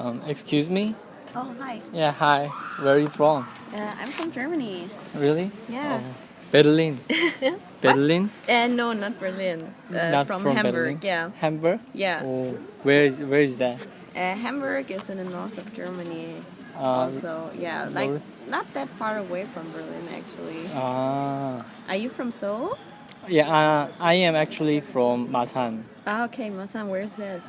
Excuse me? Oh, hi. Yeah, hi. Where are you from? I'm from Germany. Really? Yeah. Oh, Berlin. Berlin? No, not Berlin. Not from from Hamburg. Berlin? Yeah. Hamburg? Yeah. Oh, where is that? Hamburg is in the north of Germany. Uh, Also, yeah, like north? not that far away from Berlin, actually. Ah. Are you from Seoul? Yeah, I am actually from Masan. Ah, okay, Masan, where's that?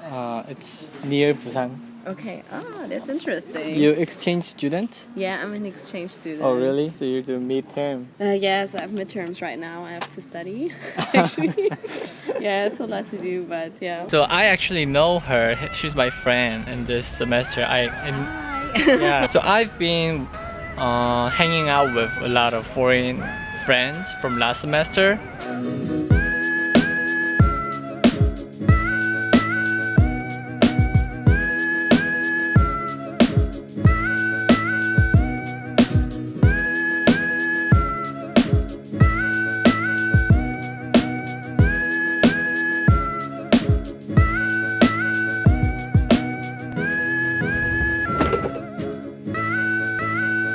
It's near Busan. Okay. Ah, that's interesting. You exchange student? Yeah, I'm an exchange student. Oh, really? So you're doing midterm? Yes, I have midterms right now. I have to study. Actually, yeah, it's a lot to do, but yeah. So I actually know her. She's my friend in this semester. Hi. Yeah. So I've been hanging out with a lot of foreign friends from last semester.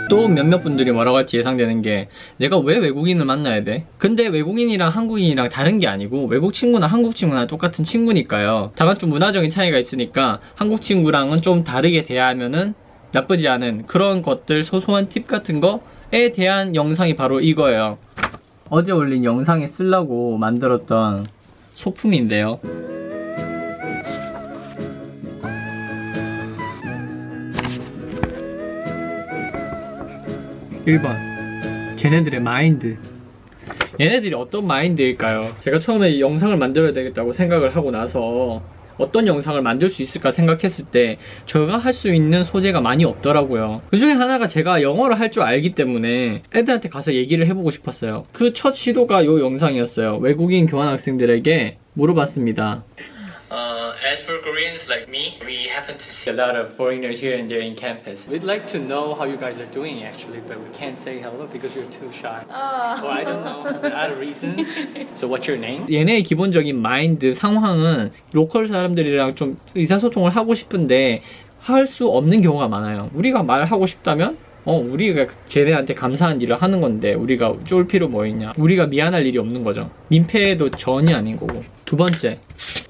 또 몇몇 분들이 뭐라고 할지 예상되는 게 내가 왜 외국인을 만나야 돼? 근데 외국인이랑 한국인이랑 다른 게 아니고 외국 친구나 한국 친구나 똑같은 친구니까요. 다만 좀 문화적인 차이가 있으니까 한국 친구랑은 좀 다르게 대하면은 나쁘지 않은 그런 것들, 소소한 팁 같은 거에 대한 영상이 바로 이거예요. 어제 올린 영상에 쓰려고 만들었던 소품인데요. 1번 쟤네들의 마인드. 얘네들이 어떤 마인드일까요? 제가 처음에 이 영상을 만들어야 되겠다고 생각을 하고 나서 어떤 영상을 만들 수 있을까 생각했을 때 제가 할 수 있는 소재가 많이 없더라고요. 그 중에 하나가 제가 영어를 할 줄 알기 때문에 애들한테 가서 얘기를 해보고 싶었어요. 그 첫 시도가 이 영상이었어요. 외국인 교환학생들에게 물어봤습니다. As for Koreans like me, we happen to see a lot of foreigners here and there in campus. We'd like to know how you guys are doing actually, but we can't say hello because you're too shy. Or I don't know, other reasons. So what's your name? 얘네의 기본적인 마인드, 상황은 로컬 사람들이랑 좀 의사소통을 하고 싶은데 할 수 없는 경우가 많아요. 우리가 말하고 싶다면 우리가 쟤네한테 감사한 일을 하는 건데 우리가 쫄 필요 뭐 있냐. 우리가 미안할 일이 없는 거죠. 민폐도 전혀 아닌 거고. 두 번째,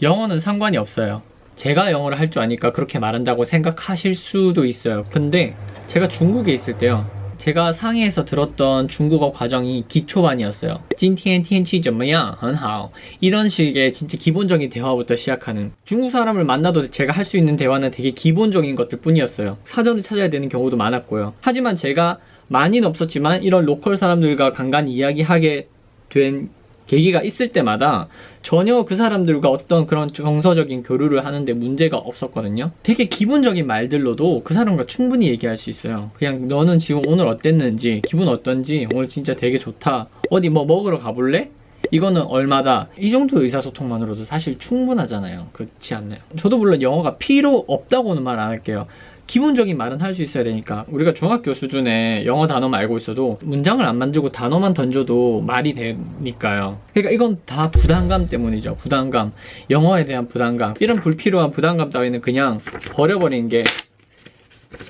영어는 상관이 없어요. 제가 영어를 할 줄 아니까 그렇게 말한다고 생각하실 수도 있어요. 근데 제가 중국에 있을 때요, 제가 상해에서 들었던 중국어 과정이 기초반이었어요. 今天天气怎么样?很好. 이런 식의 진짜 기본적인 대화부터 시작하는, 중국 사람을 만나도 제가 할 수 있는 대화는 되게 기본적인 것들 뿐이었어요. 사전을 찾아야 되는 경우도 많았고요. 하지만 제가 많이는 없었지만 이런 로컬 사람들과 간간히 이야기하게 된 계기가 있을 때마다 전혀 그 사람들과 어떤 그런 정서적인 교류를 하는데 문제가 없었거든요. 되게 기본적인 말들로도 그 사람과 충분히 얘기할 수 있어요. 그냥 너는 지금 오늘 어땠는지, 기분 어떤지, 오늘 진짜 되게 좋다, 어디 뭐 먹으러 가볼래? 이거는 얼마다, 이 정도 의사소통만으로도 사실 충분하잖아요. 그렇지 않나요? 저도 물론 영어가 필요 없다고는 말 안 할게요. 기본적인 말은 할 수 있어야 되니까. 우리가 중학교 수준의 영어 단어만 알고 있어도 문장을 안 만들고 단어만 던져도 말이 되니까요. 그러니까 이건 다 부담감 때문이죠. 부담감, 영어에 대한 부담감. 이런 불필요한 부담감 따위는 그냥 버려버리는 게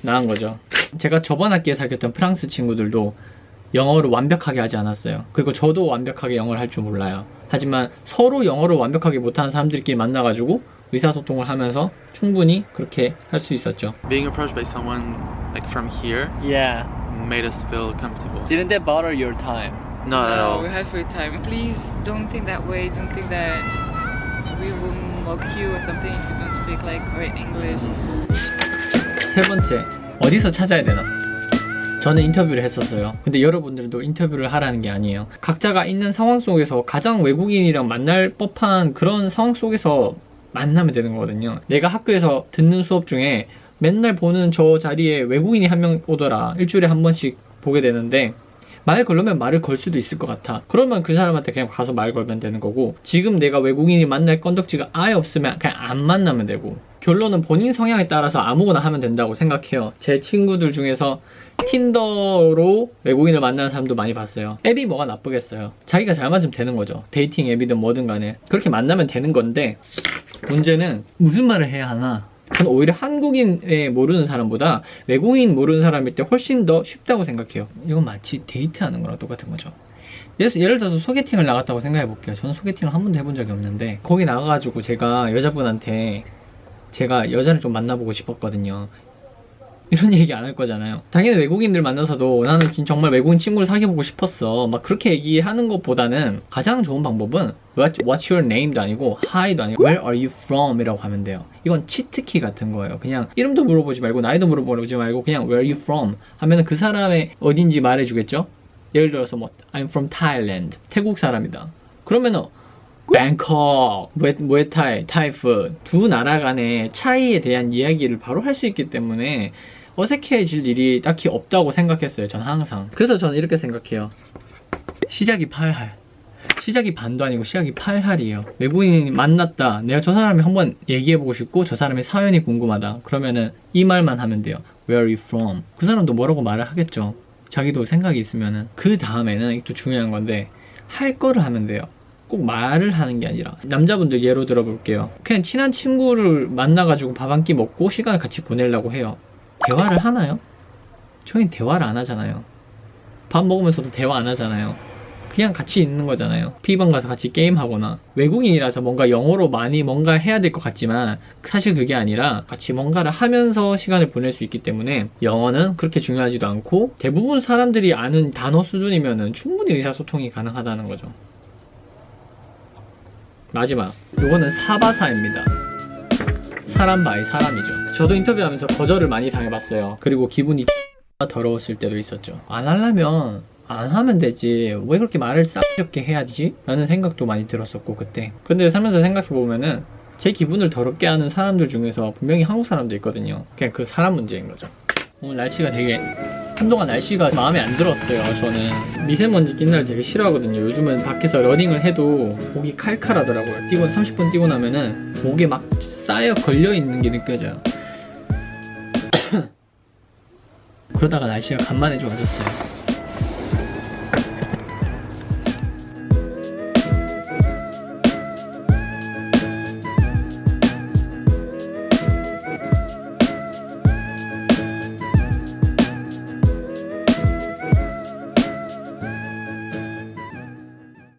나은 거죠. 제가 저번 학기에 사귀었던 프랑스 친구들도 영어를 완벽하게 하지 않았어요. 그리고 저도 완벽하게 영어를 할 줄 몰라요. 하지만 서로 영어를 완벽하게 못하는 사람들끼리 만나가지고 의사소통을 하면서 충분히 그렇게 할 수 있었죠. Being approached by someone like from here Yeah. made us feel comfortable. Didn't that bother your time? Not at all. We have free time. Please don't think that way. Don't think that we will mock you or something if you don't speak like great English. 세 번째, 어디서 찾아야 되나? 저는 인터뷰를 했었어요. 근데 여러분들도 인터뷰를 하라는 게 아니에요. 각자가 있는 상황 속에서 가장 외국인이랑 만날 법한 그런 상황 속에서 만나면 되는 거거든요. 내가 학교에서 듣는 수업 중에 맨날 보는 저 자리에 외국인이 한 명 오더라. 일주일에 한 번씩 보게 되는데 말 걸려면 말을 걸 수도 있을 것 같아. 그러면 그 사람한테 그냥 가서 말 걸면 되는 거고, 지금 내가 외국인이 만날 건덕지가 아예 없으면 그냥 안 만나면 되고, 결론은 본인 성향에 따라서 아무거나 하면 된다고 생각해요. 제 친구들 중에서 틴더로 외국인을 만나는 사람도 많이 봤어요. 앱이 뭐가 나쁘겠어요. 자기가 잘 맞으면 되는 거죠. 데이팅 앱이든 뭐든 간에 그렇게 만나면 되는 건데, 문제는 무슨 말을 해야 하나? 저는 오히려 한국인에 모르는 사람보다 외국인 모르는 사람일 때 훨씬 더 쉽다고 생각해요. 이건 마치 데이트하는 거랑 똑같은 거죠. 예를 들어서 소개팅을 나갔다고 생각해 볼게요. 저는 소개팅을 한 번도 해본 적이 없는데 거기 나가가지고 제가 여자분한테 제가 여자를 좀 만나보고 싶었거든요. 이런 얘기 안 할 거잖아요. 당연히 외국인들 만나서도 나는 정말 외국인 친구를 사귀어보고 싶었어 막 그렇게 얘기하는 것보다는 가장 좋은 방법은 What's your name도 아니고 Hi도 아니고 Where are you from? 이라고 하면 돼요. 이건 치트키 같은 거예요. 그냥 이름도 물어보지 말고 나이도 물어보지 말고 그냥 Where are you from? 하면은 그 사람의 어딘지 말해주겠죠? 예를 들어서 뭐 I'm from Thailand. 태국 사람이다. 그러면은 Bangkok, 무에타이, 타이푸드 두 나라 간의 차이에 대한 이야기를 바로 할 수 있기 때문에 어색해질 일이 딱히 없다고 생각했어요. 전 항상. 그래서 저는 이렇게 생각해요. 시작이 8할. 시작이 반도 아니고 시작이 8할이에요. 외국인이 만났다. 내가 저 사람이 한번 얘기해보고 싶고 저 사람의 사연이 궁금하다. 그러면은 이 말만 하면 돼요. Where are you from? 그 사람도 뭐라고 말을 하겠죠. 자기도 생각이 있으면은. 그 다음에는 또 중요한 건데 할 거를 하면 돼요. 꼭 말을 하는 게 아니라. 남자분들 예로 들어볼게요. 그냥 친한 친구를 만나가지고 밥 한 끼 먹고 시간을 같이 보내려고 해요. 대화를 하나요? 저희는 대화를 안 하잖아요. 밥 먹으면서도 대화 안 하잖아요. 그냥 같이 있는 거잖아요. P방 가서 같이 게임하거나. 외국인이라서 뭔가 영어로 많이 뭔가 해야 될 것 같지만 사실 그게 아니라 같이 뭔가를 하면서 시간을 보낼 수 있기 때문에 영어는 그렇게 중요하지도 않고 대부분 사람들이 아는 단어 수준이면은 충분히 의사소통이 가능하다는 거죠. 마지막, 요거는 사바사입니다. 사람 바이 사람이죠. 저도 인터뷰하면서 거절을 많이 당해봤어요. 그리고 기분이 더러웠을 때도 있었죠. 안 하려면 안 하면 되지 왜 그렇게 말을 싹적게 해야지? 라는 생각도 많이 들었었고 그때. 근데 살면서 생각해보면은 제 기분을 더럽게 하는 사람들 중에서 분명히 한국 사람도 있거든요. 그냥 그 사람 문제인 거죠. 오늘 날씨가 되게 한동안 날씨가 마음에 안 들었어요. 저는 미세먼지 낀 날 되게 싫어하거든요. 요즘은 밖에서 러닝을 해도 목이 칼칼하더라고요. 30분 뛰고 나면은 목에 막 쌓여 걸려있는 게 느껴져요. 그러다가 날씨가 간만에 좋아졌어요.